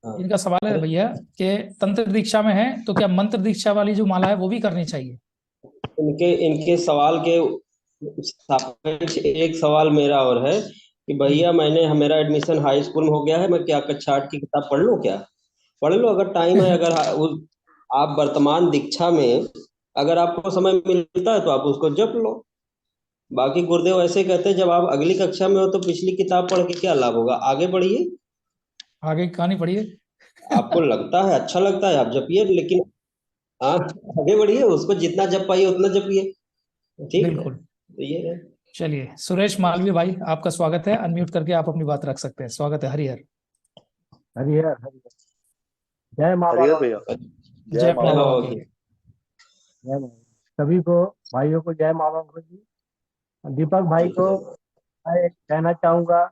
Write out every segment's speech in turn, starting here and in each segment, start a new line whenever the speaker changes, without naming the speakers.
हाँ।
इनका सवाल है भैया कि तंत्र दीक्षा में है तो क्या मंत्र दीक्षा वाली जो माला है वो भी करनी चाहिए?
इनके इनके सवाल के सापेक्ष एक सवाल मेरा और है कि
जी।
भैया मेरा एडमिशन हाई स्कूल में हो गया है, मैं क्या कक्षा 8 की किताब पढ़ लूँ क्या? पढ़ लो अगर टाइम है, अगर आप वर्तमान दीक्षा में अगर आपको समय मिलता है तो आप उसको जप लो। बाकी गुरुदेव ऐसे कहते हैं जब आप अगली कक्षा में हो तो पिछली किताब पढ़ के क्या लाभ होगा, आगे बढ़िए।
आगे की कहानी पढ़िए।
आपको लगता है अच्छा लगता है आप जपिए, लेकिन हाँ आगे बढ़िए, उसको जितना जप पाइए उतना जपिए। ठीक है,
बिल्कुल।
तो ये है।
चलिए सुरेश मालवीय भाई, आपका स्वागत है। अनम्यूट करके आप अपनी बात रख सकते हैं। स्वागत है। हरिहर।
हरिहर हरिहर। जय माँ
हरिहर
बाबा की।
भैया,
जय
जय माँ
माँ
बाबा
बाबा
बाबा
की।
की।
जय माँ बाबा। सभी को, भाइयों को जय माँ बाबा की। दीपक भाई को
जय
मैं कहना चाहूंगा,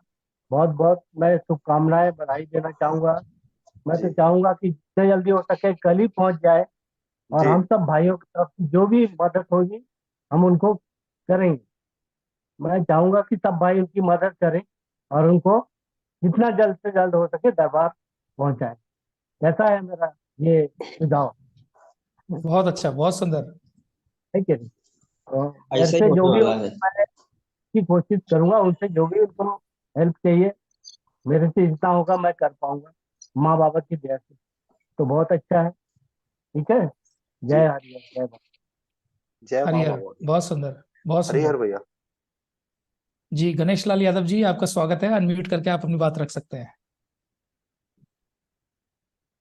बहुत बहुत मैं शुभकामनाएं बधाई देना चाहूंगा। मैं तो
जी
चाहूंगा कि जितने जल्दी हो सके कल ही पहुंच जाए, और
जी।
हम सब भाइयों की तरफ से जो भी मदद होगी हम उनको करेंगे। मैं चाहूंगा कि सब भाई उनकी मदद करें और उनको जितना जल्द से जल्द हो सके दरबार पहुंचाएं। कैसा है मेरा ये सुझाव?
बहुत अच्छा, बहुत सुंदर।
है कि नहीं? तो मेरे
ऐसा ही
से जो
होने
भी
वाला
होगा
है।
मैं की कोशिश करूंगा, उनसे जो भी उनको हेल्प चाहिए मेरे से जितना होगा मैं कर पाऊंगा, माँ बाबा की दया से। तो बहुत अच्छा है। ठीक है।
जी।
जय हरिहर, जय बाबा।
जय माँ
हरिहर,
बाबा की।
बहुत सुंदर, बहुत सुंदर।
हरिहर भैया।
जी, गणेश लाल यादव जी, आपका स्वागत है। अनम्यूट करके आप अपनी बात रख सकते हैं।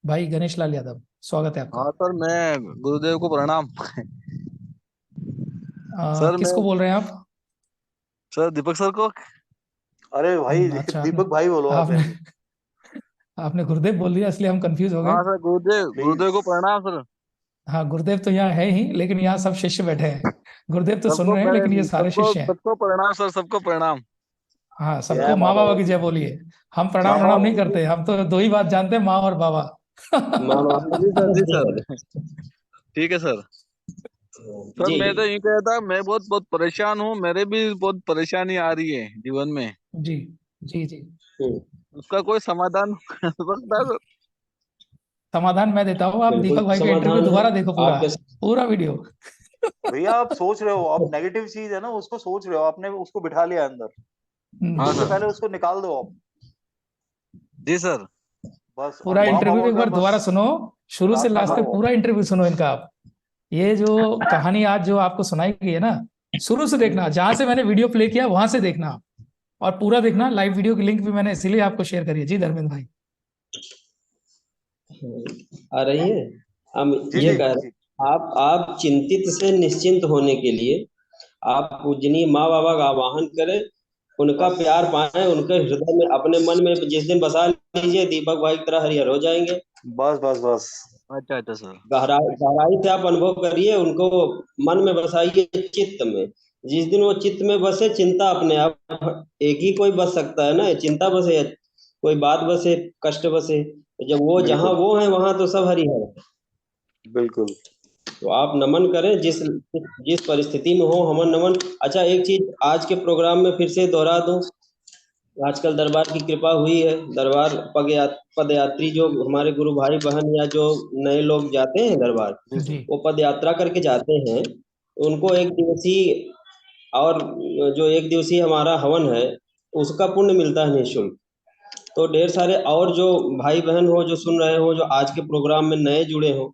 भाई गणेश लाल यादव, स्वागत है आपका।
हाँ सर, मैं गुरुदेव को प्रणाम। सर मैं
किसको बोल रहे हैं आप?
सर दीपक सर को।
अरे भाई
अच्छा, आपने
दीपक भाई बोलो आप
आपने
ऐसे।
आपने गुरुदेव बोल दिया, इसलिए हम कंफ्यूज हो गए।
हाँ सर, गुरुदेव
प्लीज।
गुरुदेव को प्रणाम सर।
हाँ, गुरुदेव तो यहाँ है ही, लेकिन यहाँ सब शिष्य बैठे हैं। गुरुदेव तो सुन
सबको
रहे हैं, लेकिन ये सारे
सबको
शिष्य हैं।
सबको प्रणाम सर, सबको प्रणाम।
हाँ,
जय
सबको
माँ
माँ बाबा
बाबा
की
की।
जय बोलिए। हम
माँ
प्रणाम प्रणाम
बाबा
नहीं
की।
करते, हम तो दो ही बात जानते हैं, माँ और बाबा।
माँ बाप
जी सर, जी
जी
सर।
सर।
ठीक है सर। सर
जी
मैं तो ये कह था, मैं बहुत बहुत परेशान हूँ, मेरे भी बहुत परेशानी आ रही है जीवन में।
जी जी जी।
हम्म,
उसका कोई समाधान हो सकता है सर?
समाधान मैं देता हूँ, आप
बिल्कुल
दीपक भाई का इंटरव्यू
समाधान है
दोबारा देखो, पूरा
आपके।
पूरा वीडियो।
भैया आप सोच रहे हो, आप नेगेटिव चीज है ना उसको सोच रहे हो, आपने उसको बिठा लिया अंदर।
हाँ
उससे
हम्म।
सर।
पहले उसको निकाल दो आप।
जी सर।
बस, और
पूरा
माँ
इंटरव्यू
बाबा
एक
का
बार
बस
दोबारा सुनो, शुरू से
प्रार्थना
लास्ट तक
करो।
पूरा इंटरव्यू सुनो इनका आप। ये जो कहानी आज जो आपको सुनाई गई है ना, शुरू से देखना, जहां से मैंने वीडियो प्ले किया वहां से देखना आप। और पूरा देखना, लाइव वीडियो की लिंक भी मैंने इसीलिए आपको शेयर करी है। जी धर्मेंद्र भाई।
आ रही है। हम
जी
ये
जी
जी
कह
जी
रहे
जी।
हैं आप चिंतित से निश्चिंत होने के लिए आप पूजनीय माँ बाबा का आवाहन करें, उनका
बस
प्यार पाएं, उनके हृदय में अपने मन में जिस दिन बसा लीजिए, दीपक भाई की तरह हरिहर हो जाएंगे।
बस बस बस।
अच्छा अच्छा सर।
गहराई गहराई से आप अनुभव करिए उनको, मन में बसाइए, चित्त में। जिस दिन वो चित्त में बसे, चिंता अपने आप, एक ही कोई बस सकता है ना, चिंता बसे, कोई बात बसे, कष्ट बसे, तो जब वो जहां
बिल्कुल
वो है वहां तो सब हरिहर है।
बिल्कुल।
तो आप नमन करें, जिस जिस परिस्थिति में हो, हमन नमन। अच्छा, एक चीज आज के प्रोग्राम में फिर से दोहरा दूं, आजकल दरबार की कृपा हुई है, दरबार पद यात्री जो हमारे गुरु भाई बहन या जो नए लोग जाते हैं दरबार,
जी जी।
जी
वो पद यात्रा करके जाते हैं, उनको एक दिवसीय, और जो एक दिवसीय हमारा हवन है उसका पुण्य मिलता है निःशुल्क। तो ढेर सारे और जो भाई बहन हो, जो सुन रहे हो, जो आज के प्रोग्राम में नए जुड़े हो,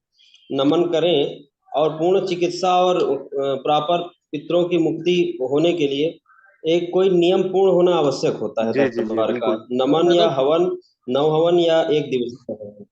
नमन करें। और पूर्ण चिकित्सा और प्रॉपर पितरों की मुक्ति होने के लिए एक कोई नियम पूर्ण होना आवश्यक होता है
जी जी जी
दरबार का,
बिल्कुल।
सर
नमन
मैं
या
तो
हवन, नव हवन या एक दिवसीय हवन।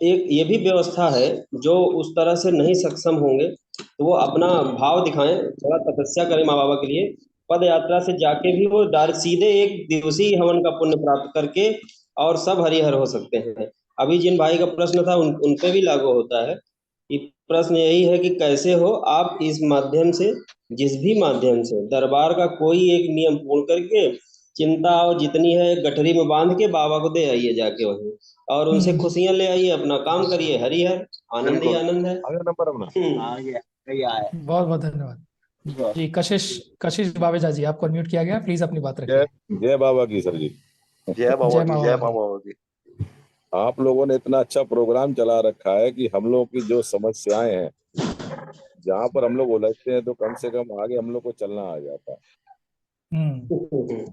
एक ये भी व्यवस्था है, जो उस तरह से नहीं सक्षम होंगे तो वो अपना भाव दिखाएं, थोड़ा तपस्या करें माँ बाबा के लिए, पद यात्रा से जाके भी वो डायरेक्ट सीधे एक दिवसीय हवन का पुण्य प्राप्त करके और सब हरिहर हो सकते हैं। अभी जिन भाई का प्रश्न था उन पे भी लागू होता है कि प्रश्न यही है कि कैसे हो आप इस माध्यम से, जिस भी माध्यम से दरबार का कोई एक नियम पूर्ण करके, चिंता और जितनी है गठरी में बांध के बाबा को दे आइए जाके वहीं, और उनसे
हम्म।
खुशियां ले आइए, अपना काम करिए, हरिहर, आनंद ही
बिल्कुल।
आनंद है।
आगे नंबर अपना।
आ गया, सही आया।
बहुत बहुत धन्यवाद। जी, कशिश कशिश बावेजा जी, आपको अनम्यूट किया गया, प्लीज अपनी बात
जय
रखिए।
जय बाबा की सर जी।
जय बाबा
जय
की,
माँ
जय
बाबा
माँ
की।
बाबा की।
आप लोगों ने इतना अच्छा प्रोग्राम चला रखा है कि हम लोगों की जो समस्याएं हैं, जहाँ पर हम लोग उलझते हैं, तो कम से कम आगे हम लोग को चलना आ जाता है।
हम्म।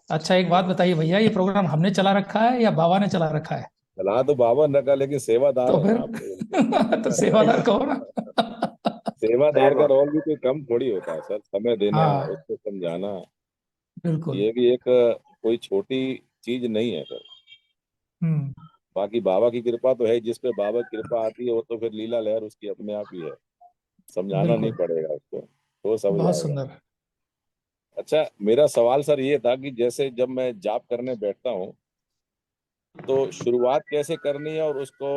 अच्छा, एक बात बताइए भैया, ये प्रोग्राम हमने चला रखा है या बाबा ने चला रखा है?
चला तो बाबा ने रखा, लेकिन सेवादार
तो
है ना
फिर
आप लोग उनके।
तो सेवादार कहो ना।
सेवादार
सही
का
बात।
रोल भी कोई कम थोड़ी होता है सर, समय देना,
हाँ,
उसको समझाना,
बिल्कुल।
ये भी एक कोई छोटी चीज नहीं है सर।
हम्म।
बाकी बाबा की कृपा तो है, जिस पे बाबा की कृपा आती है वो तो फिर लीला लहर उसकी अपने आप ही है, समझाना नहीं
बिल्कुल,
पड़ेगा उसको, तो समझ
बहुत
जाएगा।
सुंदर।
अच्छा, मेरा सवाल सर ये था कि जैसे जब मैं जाप करने बैठता हूँ, तो शुरुआत कैसे करनी है और उसको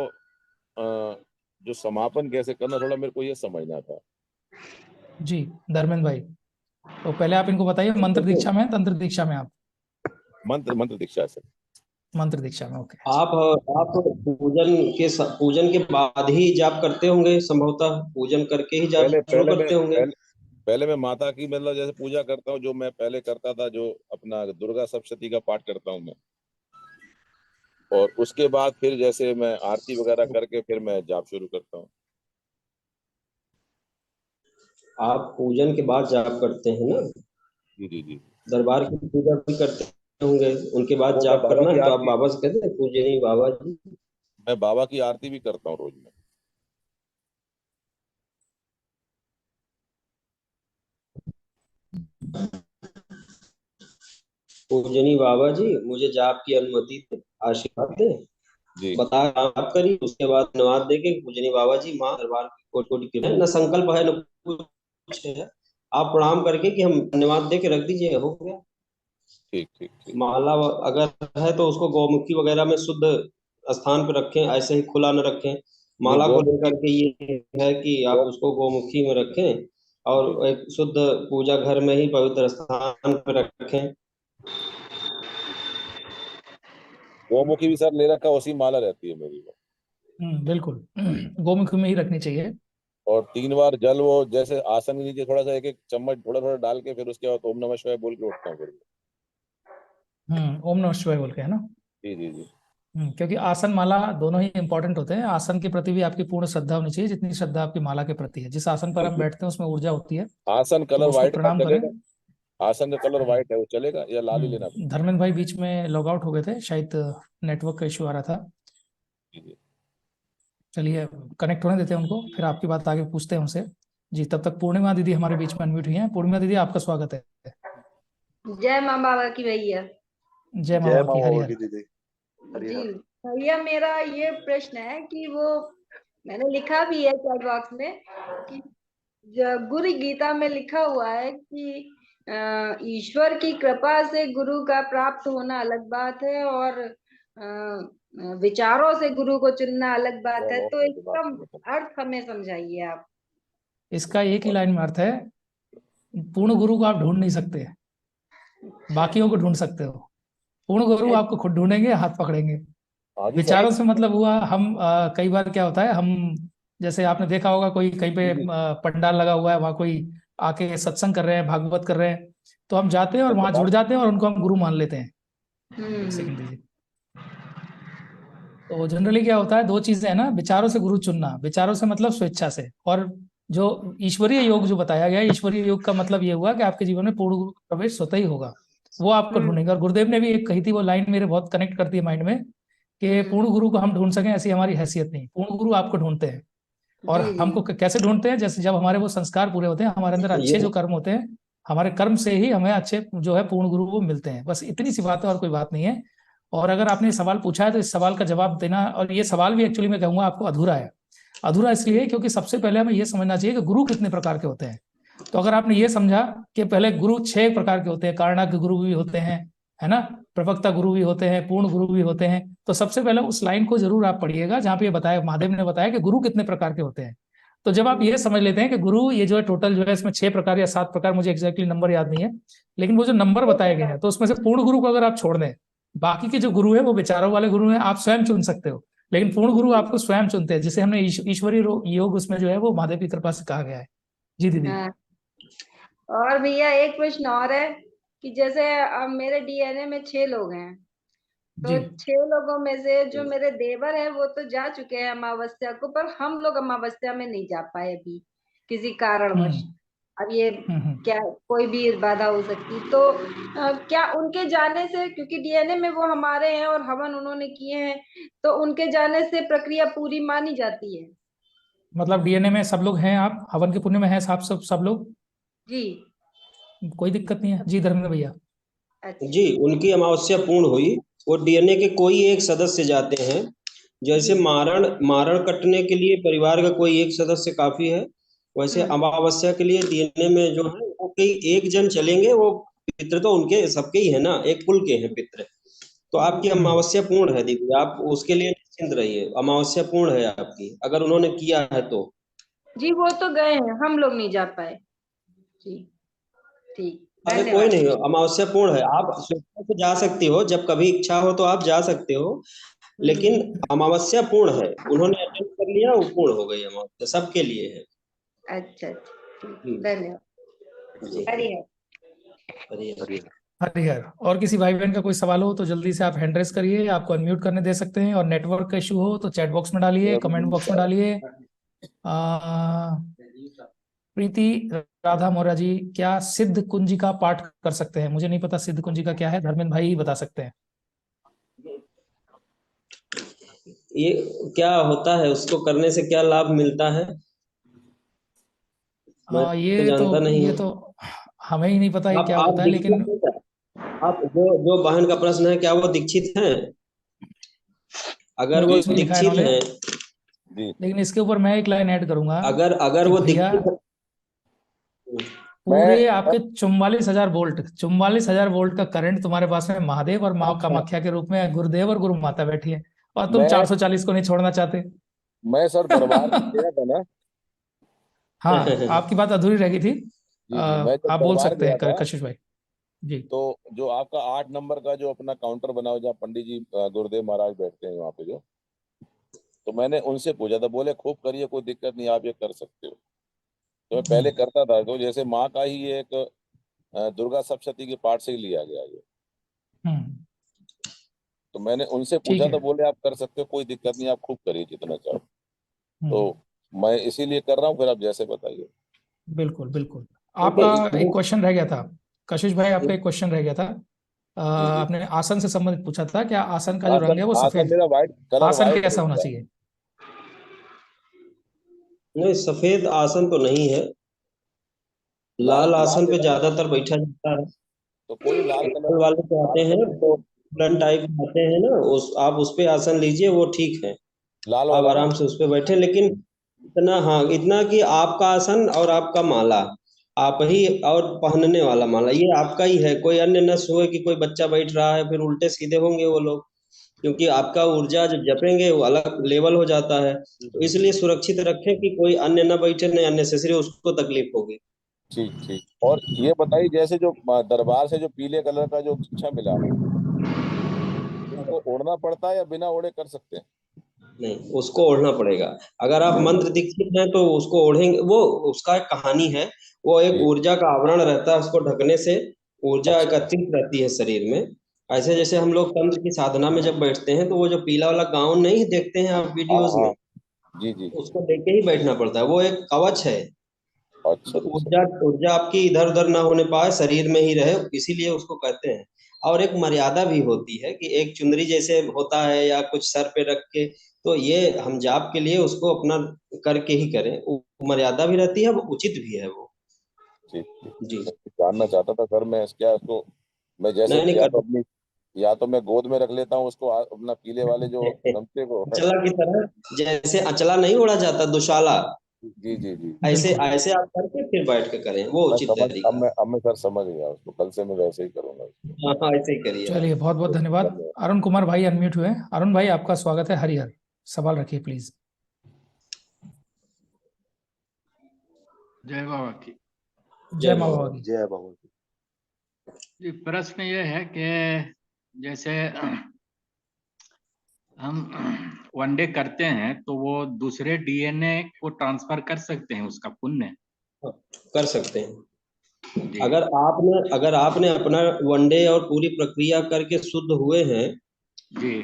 जो समापन कैसे करना, थोड़ा मेरे को ये समझना था।
जी, धर्मेंद्र भाई, तो पहले आप इनको बताइए, मंत्र
देखो,
दीक्षा में है, तंत्र दीक्षा में? आप
मंत्र मंत्र दीक्षा है सर।
मंत्र दीक्षा में, ओके।
आप पूजन के बाद ही जाप करते होंगे संभवतः, पूजन करके ही जाप
पहले
शुरू
पहले मैं
करते होंगे।
पहले पहले मैं माता की मतलब जैसे पूजा करता हूँ, जो मैं पहले करता था, जो अपना दुर्गा सप्तशती का पाठ करता हूँ मैं, और उसके बाद फिर जैसे मैं आरती वगैरह करके फिर मैं जाप शुरू करता हूँ।
आप पूजन के बाद जाप करते हैं ना,
जी जी जी।
दरबार की पूजा भी करते होंगे, उनके बाद
वो मैं
जाप
बाबा
करना
की
है, तो आप
आरती
बाबा से कहते हैं पूजनी बाबा जी।
मैं बाबा की आरती भी करता हूँ रोज में।
पूजनी बाबा जी, मुझे जाप की अनुमति दें, आशीर्वाद दें।
जी
बता आप करिए, उसके बाद धन्यवाद देके पूजनी बाबा जी, माँ दरबार की कोटि कोटि कृपा है, न संकल्प है न कुछ है। आप प्रणाम करके कि हम धन्यवाद दे के रख दीजिए, हो गया।
ठीक ठीक ठीक।
माला अगर है तो उसको गौमुखी वगैरह में शुद्ध स्थान पर रखें, ऐसे ही खुला न रखें।
नहीं,
माला को
गौमुखी।
लेकर के ये है कि आप
गौ
उसको गौमुखी में रखें,
जी
और
जी।
एक शुद्ध पूजा घर में ही पवित्र स्थान पर रखें।
गौमुखी भी सर ले रखा, उसी माला रहती है मेरी वो।
बिल्कुल। गोमुख में ही रखनी चाहिए।
और 3 बार जल वो जैसे आसन के नीचे थोड़ा सा एक एक चम्मच थोड़ा थोड़ा डाल के, फिर उसके बाद ओम नमः शिवाय बोल के उठता हूँ फिर।
ओम नमः शिवाय बोल के, है ना?
जी जी जी।
क्योंकि आसन माला दोनों ही इंपॉर्टेंट होते हैं। आसन के प्रति भी आपकी पूर्ण श्रद्धा होनी चाहिए, जितनी श्रद्धा आपकी माला के प्रति है। जिस आसन पर हम बैठते हैं उसमें ऊर्जा होती है,
आसन
तो
कलर
उसको
व्हाइट का
प्रणाम करें।
चलेगा? आसन का कलर व्हाइट है, वो चलेगा या लाल ही लेना पड़ेगा?
धर्मेंद्र भाई बीच में लॉग आउट हो गए थे, शायद नेटवर्क का इशू आ रहा था।
जी जी।
चलिए, कनेक्ट होने देते हैं उनको, फिर आपकी बात आगे पूछते हैं उनसे। जी, तब तक पूर्णिमा दीदी हमारे बीच में अनम्यूट हुई हैं। पूर्णिमा दीदी, आपका स्वागत है।
जय माँ बाबा की भैया।
जय माँ
जय
बाबा
माँ
की, हरि
बाबा
हर।
की दीदी। हरि
जी
हर।
भैया, मेरा ये प्रश्न है कि वो मैंने लिखा भी है चैट बॉक्स में कि गुरु गीता में लिखा हुआ है कि ईश्वर की कृपा से गुरु का प्राप्त होना अलग बात है, और विचारों से गुरु को चुनना अलग बात है। तो इसका अर्थ हमें समझाइए आप।
इसका एक ही लाइन में अर्थ है, पूर्ण गुरु को आप ढूंढ नहीं सकते, बाकियों को ढूंढ सकते हो। पूर्ण गुरु आपको खुद ढूंढेंगे, हाथ पकड़ेंगे।
आगे सर।
विचारों से मतलब हुआ, हम कई बार क्या होता है, हम जैसे आपने देखा होगा, कोई कहीं पे
जी जी।
पंडाल लगा हुआ है, वहां कोई आके सत्संग कर रहे हैं, भागवत कर रहे हैं, तो हम जाते हैं और
मैं
वहां
बता
जुड़ जाते हैं और उनको हम गुरु मान लेते हैं। एक
हम्म।
सेकंड दीजिए। तो जनरली क्या होता है, दो चीजें है ना, विचारों से गुरु चुनना, विचारों से मतलब स्वेच्छा से, और जो ईश्वरीय योग जो बताया गया है, ईश्वरीय योग का मतलब ये हुआ कि आपके जीवन में पूर्ण गुरु का प्रवेश स्वतः ही होगा, वो आपको ढूंढेंगे। और गुरुदेव ने भी एक कही थी, वो लाइन मेरे बहुत कनेक्ट करती है माइंड में, कि पूर्ण गुरु को हम ढूंढ सकें ऐसी हमारी हैसियत नहीं, पूर्ण गुरु आपको ढूंढते हैं। और
जी जी।
हमको कैसे ढूंढते हैं? जैसे जब हमारे वो संस्कार पूरे होते हैं, हमारे अंदर अच्छे
ये
जो कर्म होते हैं, हमारे कर्म से ही हमें अच्छे जो है पूर्ण गुरु वो मिलते हैं। बस इतनी सी बात है, और कोई बात नहीं है। और अगर आपने सवाल पूछा है तो इस सवाल का जवाब देना, और ये सवाल भी एक्चुअली मैं कहूंगा आपको अधूरा है। अधूरा इसलिए क्योंकि सबसे पहले हमें ये समझना चाहिए कि गुरु कितने प्रकार के होते हैं। तो अगर आपने ये समझा कि पहले गुरु 6 प्रकार के होते हैं, कारणाक गुरु भी होते हैं, है ना, प्रवक्ता गुरु भी होते हैं, पूर्ण गुरु भी होते हैं, तो सबसे पहले उस लाइन को जरूर आप पढ़िएगा जहां पे ये बताया, महादेव ने बताया कि गुरु कितने प्रकार के होते हैं। तो जब आप ये समझ लेते हैं कि गुरु ये जो है टोटल जो है इसमें 6 प्रकार या 7 प्रकार, मुझे एग्जैक्टली नंबर याद नहीं है, लेकिन वो जो नंबर बताए गए हैं, तो उसमें से पूर्ण गुरु को अगर आप छोड़ दें, बाकी के जो गुरु है वो विचारों वाले गुरु हैं, आप स्वयं चुन सकते हो, लेकिन पूर्ण गुरु आपको स्वयं चुनते हैं, जिसे हमने ईश्वरीय योग उसमें जो है वो महादेव की कृपा से कहा गया है। जी दीदी।
हाँ। और भैया एक प्रश्न और है कि जैसे अब मेरे डीएनए में 6 लोग हैं, तो
जी
6 लोगों में से जो मेरे देवर है वो तो जा चुके हैं अमावस्या को, पर हम लोग अमावस्या में नहीं जा पाए अभी किसी कारणवश।
हम्म
अब ये
हम्म
क्या, कोई भी बाधा हो सकती, तो क्या उनके जाने से, क्योंकि डीएनए में वो हमारे हैं और हवन उन्होंने किए हैं, तो उनके जाने से प्रक्रिया पूरी मानी जाती है?
मतलब डीएनए में सब लोग हैं, आप हवन के पुण्य में हैं, सब लोग,
जी।
कोई दिक्कत नहीं है जी धर्मेंद्र भैया।
अच्छा।
जी, उनकी अमावस्या पूर्ण हुई। वो डीएनए के कोई एक सदस्य जाते हैं। जैसे
जी।
मारण मारण कटने के लिए परिवार का कोई एक सदस्य काफी है, वैसे अमावस्या के लिए डीएनए में जो है वो कई एक जन चलेंगे। वो पितृ तो उनके सबके ही है ना, एक कुल के हैं पितृ। तो आपकी अमावस्या पूर्ण है दीदी, आप उसके लिए निश्चिंत रहिए, अमावस्या पूर्ण है आपकी, अगर उन्होंने किया है तो।
जी वो तो गए हैं, हम लोग नहीं जा पाए। जी ठीक,
अरे कोई
धन्यवाद।
नहीं, अमावस्या पूर्ण है, आप स्वेच्छा से जा सकती हो, जब कभी इच्छा हो तो आप जा सकते हो। लेकिन अमावस्या पूर्ण है, उन्होंने अटेंड कर लिया, वो पूर्ण हो गई अमावस्या, सबके लिए है।
अच्छा अच्छा, ठीक,
जी
धन्यवाद।
जी।
हरिहर।
हरिहर।
हरिहर। और किसी भाई बहन का कोई सवाल हो तो जल्दी से आप हैंड रेस करिए, आपको अनम्यूट करने दे सकते हैं, और नेटवर्क का इशू हो तो चैट बॉक्स में डालिए, कमेंट बॉक्स में डालिए। प्रीति राधा मौर्य जी, क्या सिद्ध कुंजी का पाठ कर सकते हैं? मुझे नहीं पता सिद्ध कुंजी का क्या है, धर्मेंद्र भाई ही बता सकते हैं।
ये क्या होता है, उसको करने से क्या लाभ मिलता है? मैं तो जानता नहीं
ये
हूँ।
तो हमें ही नहीं पता ये क्या
आप
होता है, लेकिन
दीक्षित हैं क्या? आप जो जो बहन का प्रश्न है, क्या वो दीक्षित हैं? अगर वो
कुछ नहीं लिखा है
दीक्षित
इन्होंने,
हैं,
जी
लेकिन इसके ऊपर मैं एक लाइन ऐड करूंगा
अगर अगर
कि
वो
भैया
दीक्षित
पूरे आपके 44,000 वोल्ट, 44,000 वोल्ट का करंट तुम्हारे पास में महादेव और माँ
अच्छा,
कामाख्या के रूप में गुरुदेव और गुरु माता बैठी है, और तुम
मैं
440 को नहीं छोड़ना चाहते।
मैं सर दरबार में गया था ना।
हाँ, आपकी बात अधूरी रह गई थी।
जी जी, मैं जब
आप बोल
दरबार
सकते
गया
हैं
था,
कशिश भाई जी।
तो जो आपका 8 नंबर का जो अपना काउंटर बना हुआ, जहाँ पंडित जी गुरुदेव महाराज बैठते हैं वहाँ पे, जो तो मैंने उनसे पूछा था, बोले खूब करिए, कोई दिक्कत नहीं, आप ये कर सकते हो। तो मैं पहले करता था, तो जैसे माँ का ही एक दुर्गा सप्तशती के पाठ से ही लिया गया ये।
हम्म,
तो मैंने उनसे
ठीक
पूछा,
है।
तो बोले आप कर सकते हो, कोई दिक्कत नहीं, आप खूब करिए जितना चाहो। तो
हम्म,
मैं इसीलिए कर रहा हूँ, फिर आप जैसे बताइए।
बिल्कुल बिल्कुल। आपका
देखिए
एक क्वेश्चन रह गया था कशिश भाई, आपका एक क्वेश्चन रह गया था।
जी जी।
आपने आसन से संबंधित पूछा था, क्या आसन का जो रंग
आसन
है वो
आसन
सफेद,
मेरा वाइट कलर,
आसन
वाइट
कैसा होना
रहता है।
चाहिए?
नहीं, सफेद आसन तो नहीं है,
लाल
लाल
लाल
आसन पे
रहता है।
ज्यादातर बैठा जाता है।
तो कोई लाल कलर,
लाल वाले पे
लाल
आते हैं
कलर,
तो वुडन टाइप आते हैं ना, उस आप उस पे आसन लीजिए, वो ठीक है।
लाल
आप
वाला ना।
आराम से उस पे बैठे, लेकिन इतना, हाँ इतना कि आपका आसन और आपका माला आप ही, और पहनने वाला माला ये आपका ही है। कोई अन्य न सोए कि कोई बच्चा बैठ रहा है, फिर उल्टे सीधे होंगे वो लोग, क्योंकि आपका ऊर्जा जब जपेंगे वो अलग लेवल हो जाता है। तो इसलिए सुरक्षित रखें कि कोई अन्य न बैठे, न अननेसेसरी उसको तकलीफ होगी।
ठीक ठीक। और ये बताइए, जैसे जो दरबार से जो पीले कलर का जो गमछा मिला है, उसको ओढ़ना पड़ता है या बिना ओढ़े कर सकते हैं?
नहीं, उसको ओढ़ना पड़ेगा। अगर आप मंत्र दीक्षित हैं तो उसको ओढ़ेंगे, वो उसका एक कहानी है। वो एक
जी।
ऊर्जा का आवरण रहता है, उसको ढकने से ऊर्जा
अच्छा।
एकत्रित रहती है शरीर में। ऐसे जैसे हम लोग तंत्र की साधना में जब बैठते हैं तो वो जो पीला वाला गाउन नहीं देखते हैं आप
हाँ
वीडियोज
हाँ।
में,
जी जी।
उसको लेके ही बैठना पड़ता है, वो एक कवच है।
अच्छा
तो
अच्छा।
ऊर्जा ऊर्जा आपकी इधर उधर ना होने पाए, शरीर में ही रहे, इसीलिए उसको कहते हैं। और एक मर्यादा भी होती है कि एक चुनरी जैसे होता है या कुछ सर पे रख के, तो ये हम जाप के लिए उसको अपना करके ही करें, वो मर्यादा भी रहती है, वो उचित भी है वो।
ठीक ठीक।
जी।
मैं जानना चाहता था सर, मैं क्या उसको, मैं जैसे
नहीं नहीं
या तो
कर
अपनी, या तो मैं गोद में रख लेता हूँ उसको, अपना पीले वाले जो गमछे को।
अचला की तरह, जैसे अचला नहीं ओढ़ा जाता दुशाला,
जी जी जी।
ऐसे
बिल्कुल।
ऐसे आप करके फिर बैठ के करें, वो
मैं
उचित
समझ,
तरीका।
अब मैं सर समझ गया उसको, कल से मैं वैसे ही करूंगा उसको।
हाँ हाँ, ऐसे ही करिए आप।
चलिए, बहुत बहुत धन्यवाद।
धन्यवाद।
अरुण कुमार भाई अनम्यूट हुए। अरुण भाई, आपका स्वागत है। हरिहर, सवाल रखिए प्लीज।
जय बाबा की।
जय
जय माँ बाबा
बाबा।
की।
जय बाबा।
जी, प्रश्न ये है कि जैसे हम वनडे करते हैं तो वो दूसरे डीएनए को ट्रांसफर कर सकते हैं उसका पुण्य?
हाँ, कर सकते हैं।
जी।
अगर आपने अपना वनडे और पूरी प्रक्रिया करके शुद्ध हुए हैं,
जी।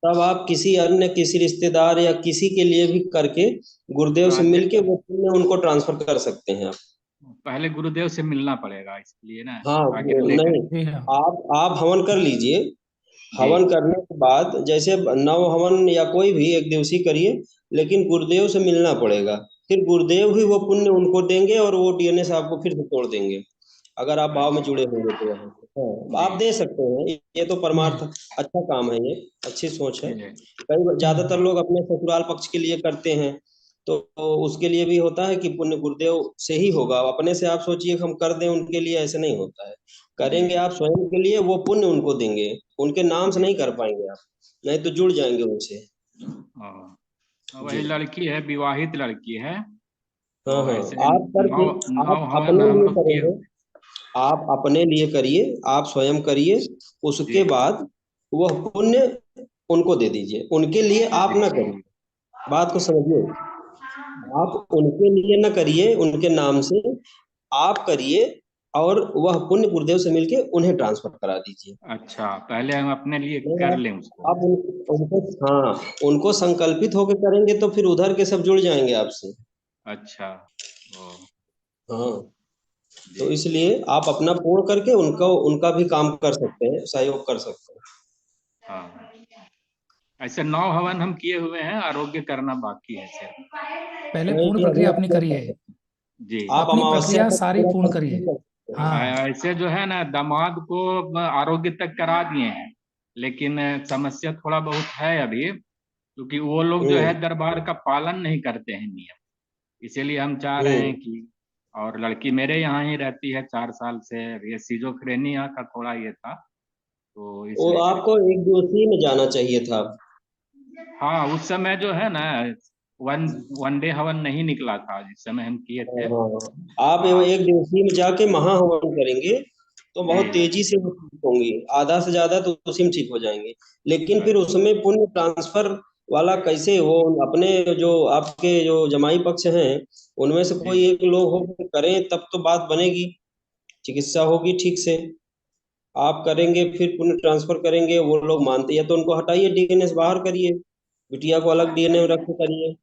तब आप किसी रिश्तेदार या किसी के लिए भी करके गुरुदेव से मिलके वो पुण्य उनको ट्रांसफर कर सकते हैं आप।
पहले गुरुदेव से मिलना पड़ेगा इसलिए ना,
हाँ
आगे लेकर।
नहीं,
जी हाँ।
आप हवन कर लीजिए। हवन करने के बाद जैसे नव हवन या कोई भी एक दिवसीय करिए, लेकिन गुरुदेव से मिलना पड़ेगा। फिर गुरुदेव ही वो पुण्य उनको देंगे और वो डीएनए से आपको फिर से तोड़ देंगे, अगर आप भाव में जुड़े होंगे तो वहाँ पे। हाँ, आप दे सकते हैं, ये तो परमार्थ अच्छा काम है, ये अच्छी सोच है। कई ज्यादातर लोग अपने ससुराल पक्ष के लिए करते हैं, तो उसके लिए भी होता है कि पुण्य गुरुदेव से ही होगा। अपने से आप सोचिए हम कर दें उनके लिए, ऐसे नहीं होता है। करेंगे आप स्वयं के लिए, वो पुण्य उनको देंगे, उनके नाम से नहीं कर पाएंगे आप, नहीं तो जुड़ जाएंगे उनसे।
वही लड़की है, विवाहित लड़की है,
हाँ
तो
हाँ,
ऐसे
आप करके
नौ
आप
हवन
अपने
हम
लिए
लोग किए
करेंगे,
हुए।
आप अपने लिए करिए, आप स्वयं करिए, उसके बाद वह पुण्य उनको दे दीजिए। उनके लिए आप ना करिए, बात को समझिए। आप उनके लिए ना करिए उनके नाम से, आप करिए और वह पुण्य गुरुदेव से मिलके उन्हें ट्रांसफर करा दीजिए।
अच्छा, पहले हम अपने लिए
नहीं,
कर लें उसको।
आप उनको, हाँ, उनको संकल्पित होकर करेंगे तो फिर उधर के सब जुड़ जाएंगे आपसे।
अच्छा।
हाँ, तो इसलिए आप अपना पूर्ण करके उनका भी काम कर सकते हैं, सहयोग कर सकते हैं।
हाँ, ऐसे 9 हवन हम किए हुए हैं, आरोग्य करना बाकी है सिर्फ।
पहले
नहीं,
पूर्ण
अभी
प्रक्रिया
आप
अपनी
कर
करिए,
सकते
जी।
हैं। आप
अपनी
अमावस्या
प्रक्रिया
तक
सारी
पूरा
पूर्ण
कर
करिए।
सकते हैं।
हाँ
ऐसे जो है ना, दामाद को आरोग्य तक करा दिए हैं, लेकिन समस्या थोड़ा बहुत है अभी, क्योंकि वो लोग जो है दरबार का पालन नहीं करते हैं नियम। इसीलिए हम चाह रहे हैं कि, और लड़की मेरे यहाँ ही रहती है 4 साल से, ये सिजोफ्रेनिया का थोड़ा ये था, तो
वो
इसलिए
आपको एक दिवसीय में जाना चाहिए था।
हाँ, उस समय जो है ना, वन डे हवन नहीं निकला था जिस समय हम किए थे।
हाँ, आप एक दिवसीय में जाके महाहवन करेंगे तो बहुत तेजी से वो ठीक होंगी, आधा से ज्यादा तो उसी में ठीक हो जाएंगे। लेकिन फिर उसमें पुण्य ट्रांसफर वाला कैसे, वो अपने जो आपके जो जमाई पक्ष हैं उनमें से कोई एक लोग हो के करें तब तो बात बनेगी, चिकित्सा होगी ठीक से। आप करेंगे फिर पुण्य ट्रांसफर करेंगे, वो लोग मानते हैं तो उनको हटाइए, डीएनए से बाहर करिए, बिटिया को अलग डीएनए में रख के करिए।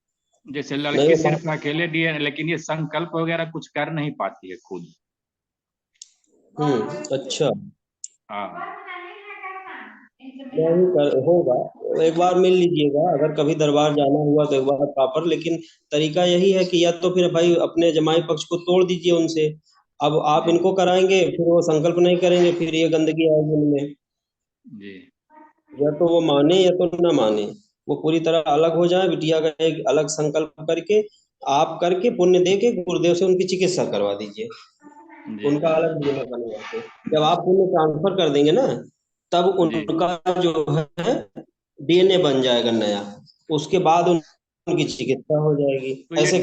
जैसे
नहीं
लड़की
वो
सिर्फ अकेले डीएनए, लेकिन ये संकल्प वगैरह कुछ कर नहीं पाती है खुद।
अच्छा,
हाँ।
नहीं होगा, एक बार मिल लीजिएगा, अगर कभी दरबार जाना हुआ तो एक बार प्रॉपर। लेकिन तरीका यही है कि या तो फिर भाई अपने जमाई पक्ष को तोड़ दीजिए उनसे, अब आप इनको कराएंगे, फिर वो संकल्प नहीं करेंगे, फिर ये गंदगी आएगी उनमें।
जी।
या तो वो माने या तो ना माने, वो पूरी तरह अलग हो जाए, बिटिया का एक अलग संकल्प करके आप करके पुण्य दे के गुरुदेव से उनकी चिकित्सा करवा दीजिए, उनका अलग डीएनए बनवा के। जब आप पुण्य ट्रांसफर कर देंगे ना, तब उनका जो है डीएनए बन जाएगा नया, उसके बाद उनकी चिकित्सा हो जाएगी।
तो ये
ऐसे